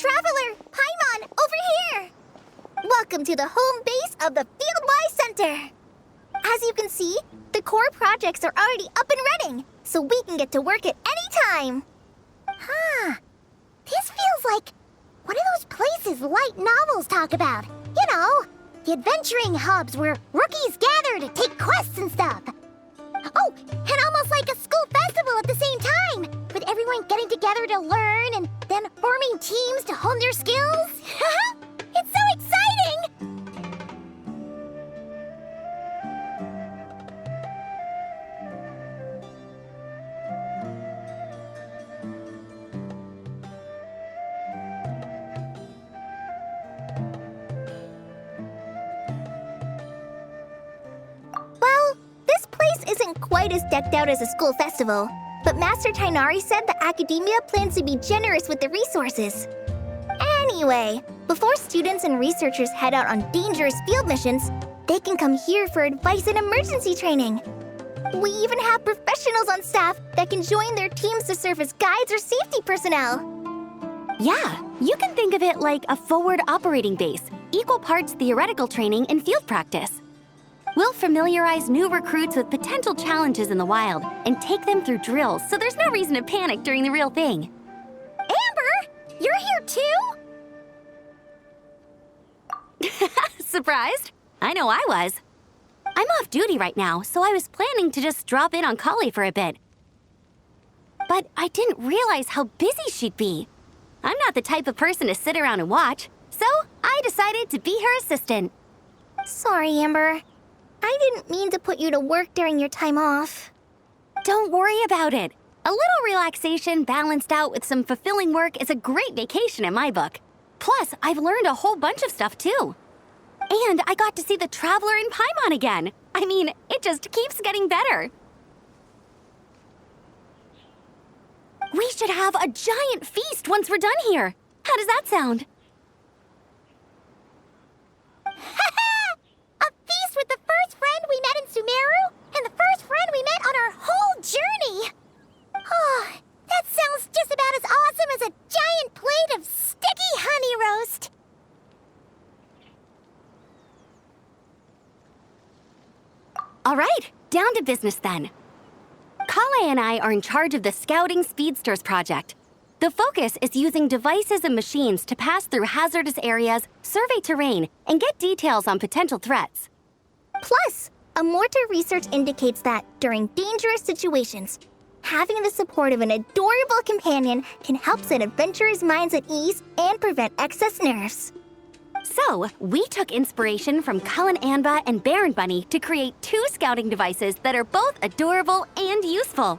Traveler! Paimon, over here! Welcome to the home base of the Fieldwisee Center! As you can see, the core projects are already up and running, so we can get to work at any time! Huh. This feels like one of those places light novels talk about. You know, the adventuring hubs where rookies gather to take quests and stuff. Oh, and almost like a school festival at the same time, with everyone getting together to learn and then forming teams to hone their skills. It's so exciting! Well, this place isn't quite as decked out as a school festival, but Master Tighnari said the Academia plans to be generous with the resources. Anyway, before students and researchers head out on dangerous field missions, they can come here for advice and emergency training. We even have professionals on staff that can join their teams to serve as guides or safety personnel. Yeah, you can think of it like a forward operating base, equal parts theoretical training and field practice. We'll familiarize new recruits with potential challenges in the wild and take them through drills so there's no reason to panic during the real thing. Amber, you're here too? Surprised? I know I was. I'm off duty right now, so I was planning to just drop in on Collei for a bit. But I didn't realize how busy she'd be. I'm not the type of person to sit around and watch, so I decided to be her assistant. Sorry, Amber. I didn't mean to put you to work during your time off. Don't worry about it. A little relaxation balanced out with some fulfilling work is a great vacation in my book. Plus, I've learned a whole bunch of stuff too. And I got to see the Traveler in Paimon again. I mean, it just keeps getting better. We should have a giant feast once we're done here. How does that sound? A feast with the first friend we met in Sumeru and the first friend we met on our whole journey. Oh, that sounds just about as awesome as a giant plate of sticky honey roast. All right, down to business then. Collei and I are in charge of the Scouting Speedsters project. The focus is using devices and machines to pass through hazardous areas, survey terrain, and get details on potential threats. Plus, Amorta research indicates that during dangerous situations, having the support of an adorable companion can help set adventurers' minds at ease and prevent excess nerves. So, we took inspiration from Cullen Anba and Baron Bunny to create 2 scouting devices that are both adorable and useful.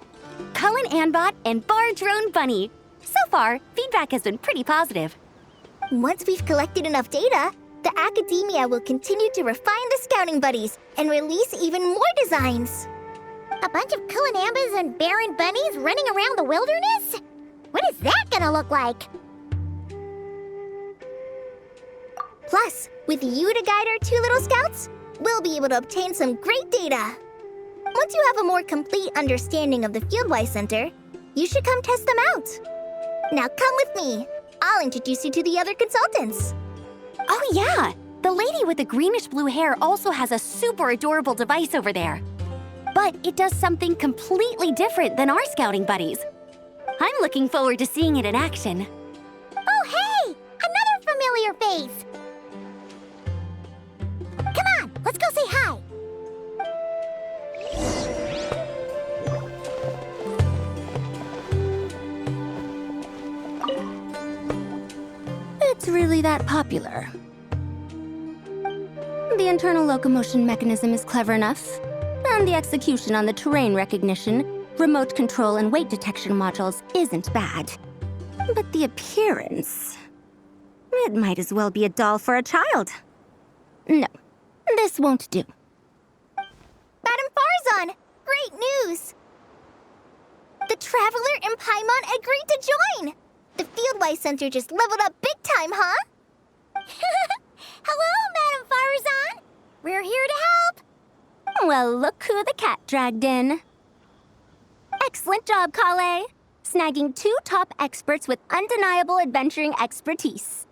Cullen Anbot and Bar Drone Bunny. So far, feedback has been pretty positive. Once we've collected enough data, the Academia will continue to refine the scouting buddies and release even more designs. A bunch of Kulanambas and Baron Bunnies running around the wilderness? What is that gonna look like? Plus, with you to guide our 2 little scouts, we'll be able to obtain some great data. Once you have a more complete understanding of the Fieldwisee Center, you should come test them out. Now come with me. I'll introduce you to the other consultants. Oh yeah, the lady with the greenish-blue hair also has a super adorable device over there. But it does something completely different than our scouting buddies. I'm looking forward to seeing it in action. Oh hey, another familiar face. Come on, let's go say hi. It's really that popular. The internal locomotion mechanism is clever enough, and the execution on the terrain recognition, remote control, and weight detection modules isn't bad. But the appearance... it might as well be a doll for a child. No, this won't do. Madam Faruzan, great news! The Traveler and Paimon agreed to join! The Fieldwisee Center just leveled up big time, huh? Hello, Madam Faruzan. We're here to help. Well, look who the cat dragged in. Excellent job, Collei. snagging 2 top experts with undeniable adventuring expertise.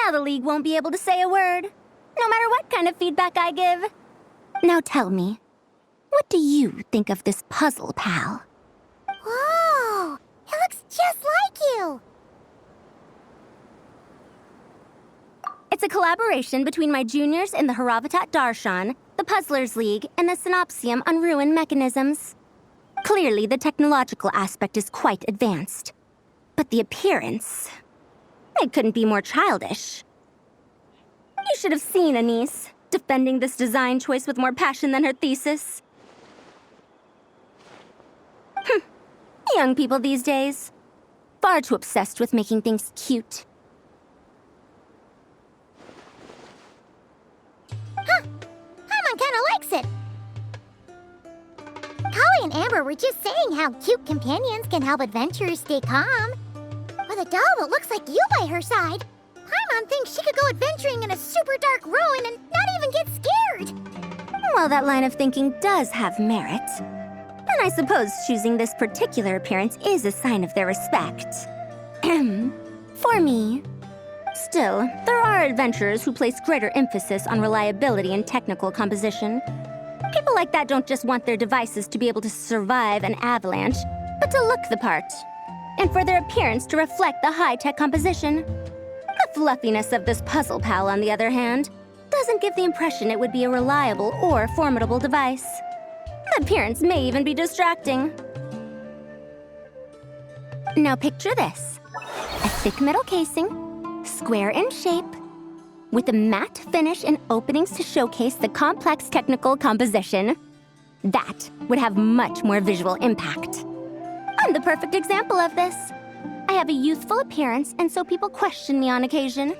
Now the League won't be able to say a word, no matter what kind of feedback I give. Now tell me, what do you think of this puzzle, pal? Whoa! It looks just like you! It's a collaboration between my juniors in the Haravatat Darshan, the Puzzlers League, and the Synopsium on ruin mechanisms. Clearly, the technological aspect is quite advanced. But the appearance... it couldn't be more childish. You should have seen Anise, defending this design choice with more passion than her thesis. Young people these days. Far too obsessed with making things cute. Paimon kinda likes it. Collei and Amber were just saying how cute companions can help adventurers stay calm. With a doll that looks like you by her side, Paimon thinks she could go adventuring in a super dark ruin and not even get scared. Well, that line of thinking does have merit. And I suppose choosing this particular appearance is a sign of their respect. For me. Still, there are adventurers who place greater emphasis on reliability and technical composition. People like that don't just want their devices to be able to survive an avalanche, but to look the part. And for their appearance to reflect the high-tech composition. The fluffiness of this puzzle pal, on the other hand, doesn't give the impression it would be a reliable or formidable device. The appearance may even be distracting. Now picture this. A thick metal casing, square in shape, with a matte finish and openings to showcase the complex technical composition. That would have much more visual impact. I'm the perfect example of this. I have a youthful appearance, and so people question me on occasion.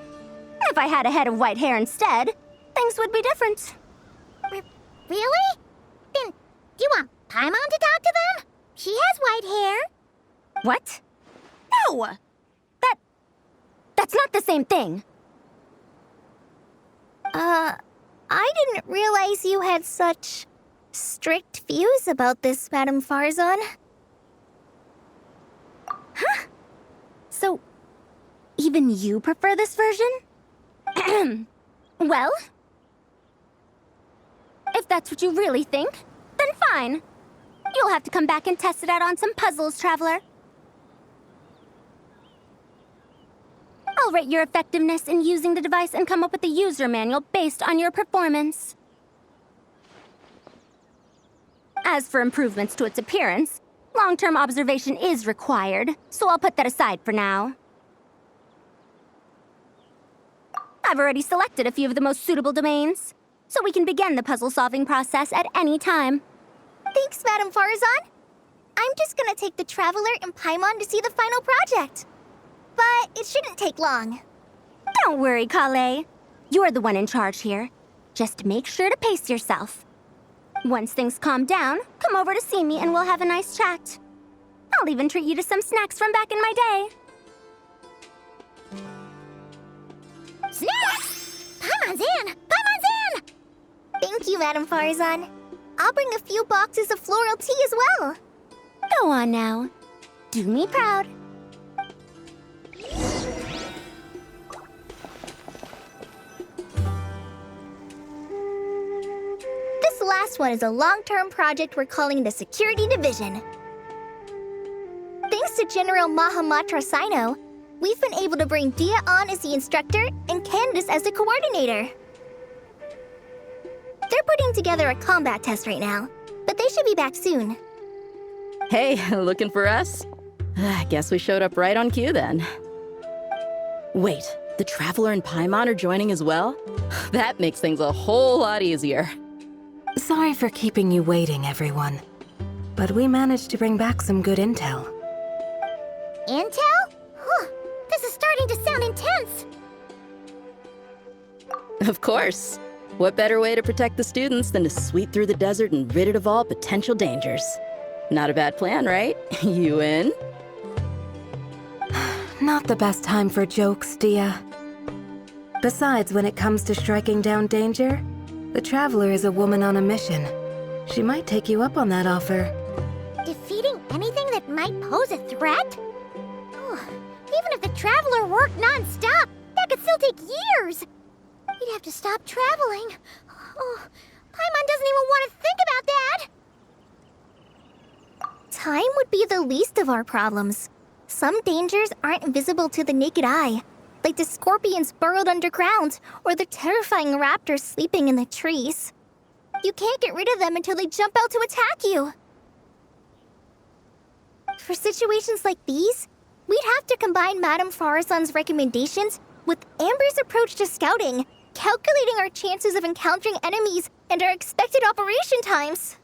If I had a head of white hair instead, things would be different. Really? Then, do you want Paimon to talk to them? She has white hair. What? No! That's not the same thing. I didn't realize you had such strict views about this, Madame Faruzan. Huh? So, even you prefer this version? Well, if that's what you really think, then fine. You'll have to come back and test it out on some puzzles, Traveler. I'll rate your effectiveness in using the device and come up with a user manual based on your performance. As for improvements to its appearance, long-term observation is required, so I'll put that aside for now. I've already selected a few of the most suitable domains, so we can begin the puzzle-solving process at any time. Thanks, Madame Faruzan. I'm just gonna take the Traveler and Paimon to see the final project. But it shouldn't take long. Don't worry, Collei. You're the one in charge here. Just make sure to pace yourself. Once things calm down, come over to see me and we'll have a nice chat. I'll even treat you to some snacks from back in my day. Snacks! Paimon's in! Paimon's in! Thank you, Madame Faruzan. I'll bring a few boxes of floral tea as well. Go on now. Do me proud. This last one is a long-term project we're calling the Security Division. Thanks to General Mahamatra Sino, we've been able to bring Dehya on as the instructor and Candace as the coordinator. They're putting together a combat test right now, but they should be back soon. Hey, looking for us? I guess we showed up right on cue then. Wait, the Traveler and Paimon are joining as well? That makes things a whole lot easier. Sorry for keeping you waiting, everyone. But we managed to bring back some good intel. Intel? Huh, this is starting to sound intense. Of course. What better way to protect the students than to sweep through the desert and rid it of all potential dangers? Not a bad plan, right? You in? Not the best time for jokes, Dehya. Besides, when it comes to striking down danger, the Traveler is a woman on a mission. She might take you up on that offer. Defeating anything that might pose a threat? Oh, even if the Traveler worked non-stop, that could still take years. We'd have to stop traveling. Oh, Paimon doesn't even want to think about that. Time would be the least of our problems. Some dangers aren't visible to the naked eye, like the scorpions burrowed underground or the terrifying raptors sleeping in the trees. You can't get rid of them until they jump out to attack you. For situations like these, we'd have to combine Madame Faruzan's recommendations with Amber's approach to scouting, calculating our chances of encountering enemies and our expected operation times.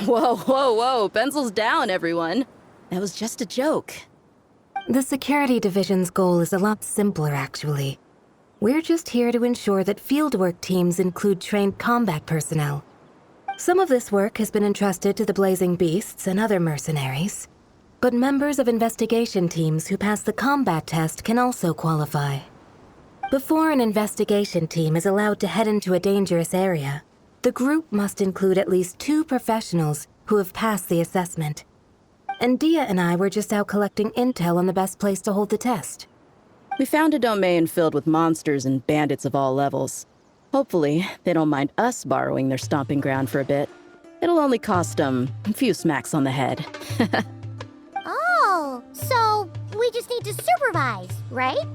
Whoa, whoa, whoa, pencils down, everyone. That was just a joke. The Security Division's goal is a lot simpler, actually. We're just here to ensure that fieldwork teams include trained combat personnel. Some of this work has been entrusted to the Blazing Beasts and other mercenaries, but members of investigation teams who pass the combat test can also qualify. Before an investigation team is allowed to head into a dangerous area, the group must include at least 2 professionals who have passed the assessment. And Dehya and I were just out collecting intel on the best place to hold the test. We found a domain filled with monsters and bandits of all levels. Hopefully, they don't mind us borrowing their stomping ground for a bit. It'll only cost them a few smacks on the head. Oh, so we just need to supervise, right?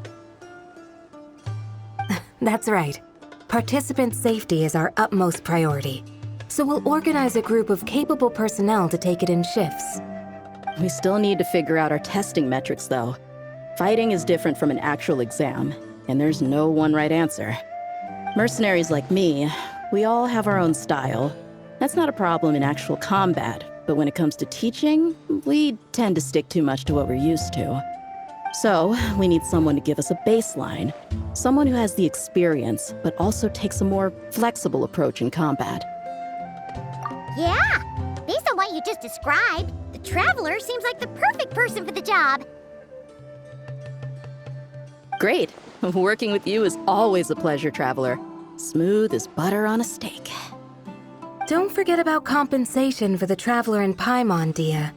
That's right. Participant safety is our utmost priority. So we'll organize a group of capable personnel to take it in shifts. We still need to figure out our testing metrics, though. Fighting is different from an actual exam, and there's no one right answer. Mercenaries like me, we all have our own style. That's not a problem in actual combat, but when it comes to teaching, we tend to stick too much to what we're used to. So, we need someone to give us a baseline. Someone who has the experience, but also takes a more flexible approach in combat. Yeah, based on what you just described, the Traveler seems like the perfect person for the job. Great. Working with you is always a pleasure, Traveler. Smooth as butter on a steak. Don't forget about compensation for the Traveler and Paimon, Dehya.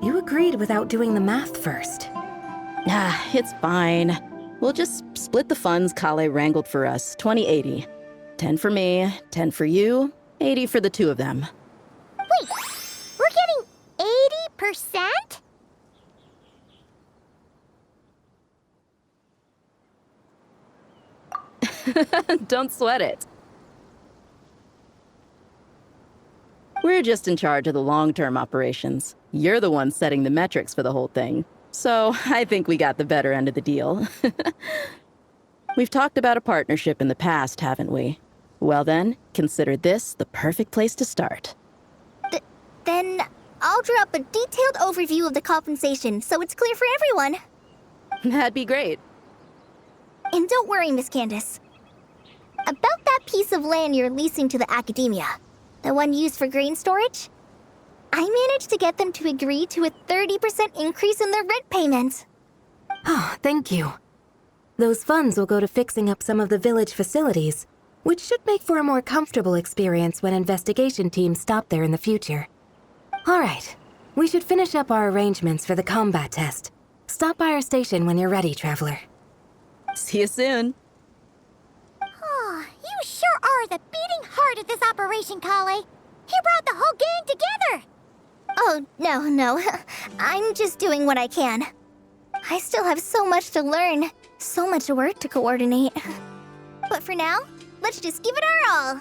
You agreed without doing the math first. Ah, it's fine. We'll just split the funds Collei wrangled for us, 20-80. 10 for me, 10 for you, 80 for the 2 of them. Wait, we're getting 80%? Don't sweat it. We're just in charge of the long-term operations. You're the one setting the metrics for the whole thing. So I think we got the better end of the deal. We've talked about a partnership in the past, haven't we? Well then, consider this the perfect place to start. Then I'll draw up a detailed overview of the compensation so it's clear for everyone. That'd be great. And don't worry, Miss Candace. About that piece of land you're leasing to the academia, the one used for grain storage, I managed to get them to agree to a 30% increase in their rent payment. Oh, thank you. Those funds will go to fixing up some of the village facilities, which should make for a more comfortable experience when investigation teams stop there in the future. All right, we should finish up our arrangements for the combat test. Stop by our station when you're ready, Traveler. See you soon. Oh, you sure are the beating heart of this operation, Collei. You brought the whole gang together. Oh, no. I'm just doing what I can. I still have so much to learn, so much work to coordinate. But for now, let's just give it our all.